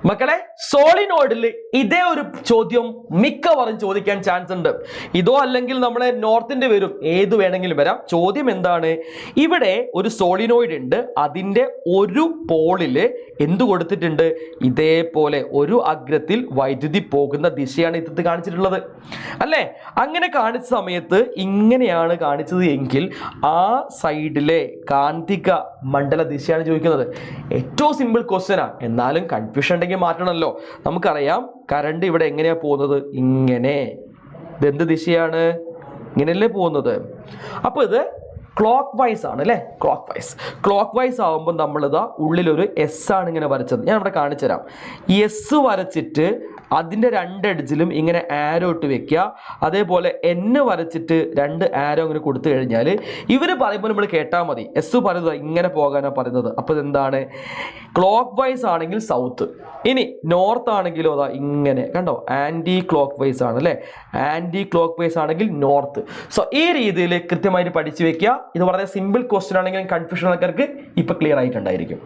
മക്കളെ, സോളിനോയിഡിൽ ഇതേ ഒരു ചോദ്യം മിക്കവാറും ചോദിക്കാൻ ചാൻസ് ഉണ്ട്. ഇതോ അല്ലെങ്കിൽ നമ്മളെ നോർത്തിന്റെ വരും, ഏത് വേണമെങ്കിലും വരാം. ചോദ്യം എന്താണ്? ഇവിടെ ഒരു സോളിനോയിഡ് ഉണ്ട്, അതിന്റെ ഒരു പോളില് എന്ത് കൊടുത്തിട്ടുണ്ട്? ഇതേപോലെ ഒരു അഗ്രത്തിൽ വൈദ്യുതി പോകുന്ന ദിശയാണ് ഇത് കാണിച്ചിട്ടുള്ളത് അല്ലേ? അങ്ങനെ കാണിച്ച സമയത്ത് ഇങ്ങനെയാണ് കാണിച്ചത് എങ്കിൽ ആ സൈഡിലെ കാന്തിക മണ്ഡല ദിശയാണ് ചോദിക്കുന്നത്. ഏറ്റവും സിമ്പിൾ ക്വസ്റ്റ്യനാ, എന്നാലും കൺഫ്യൂഷൻ ഉണ്ടെങ്കിൽ മാറ്റണമല്ലോ. നമുക്കറിയാം കറണ്ട് ഇവിടെ എങ്ങനെയാ പോകുന്നത്? ഇങ്ങനെ. ഇതെന്ത് ദിശയാണ്? ഇങ്ങനെയല്ലേ പോകുന്നത്. അപ്പൊ ഇത് ക്ലോക്ക് വൈസ് ആണ് അല്ലേ? ക്ലോക്ക് വൈസ് ആവുമ്പോൾ നമ്മളിതാ ഉള്ളിലൊരു എസ് ആണ് ഇങ്ങനെ വരച്ചത്. ഞാൻ ഇവിടെ കാണിച്ചു തരാം. എസ് വരച്ചിട്ട് അതിൻ്റെ രണ്ട് എഡ്ജിലും ഇങ്ങനെ ആരോ ഇട്ട് വെക്കുക. അതേപോലെ എൻ വരച്ചിട്ട് രണ്ട് ആരോ ഇങ്ങനെ കൊടുത്തു കഴിഞ്ഞാൽ ഇവർ പറയുമ്പോൾ നമ്മൾ കേട്ടാൽ മതി. എസ് പറയുന്നത് ഇങ്ങനെ പോകാനാണ് പറയുന്നത്. അപ്പോൾ ഇതെന്താണ്? ക്ലോക്ക് വൈസ് ആണെങ്കിൽ സൗത്ത്, ഇനി നോർത്ത് ആണെങ്കിലോ അതാ ഇങ്ങനെ. കണ്ടോ? ആൻറ്റി ക്ലോക്ക് വൈസ് ആണ് അല്ലേ? ആൻറ്റി ക്ലോക്ക് വൈസ് ആണെങ്കിൽ നോർത്ത്. സോ ഈ രീതിയിൽ കൃത്യമായിട്ട് പഠിച്ചു വെക്കുക. ഇത് വളരെ സിമ്പിൾ ക്വസ്റ്റ്യൻ ആണെങ്കിലും കൺഫ്യൂഷൻ ആൾക്കാർക്ക് ഇപ്പം ക്ലിയർ ആയിട്ടുണ്ടായിരിക്കും.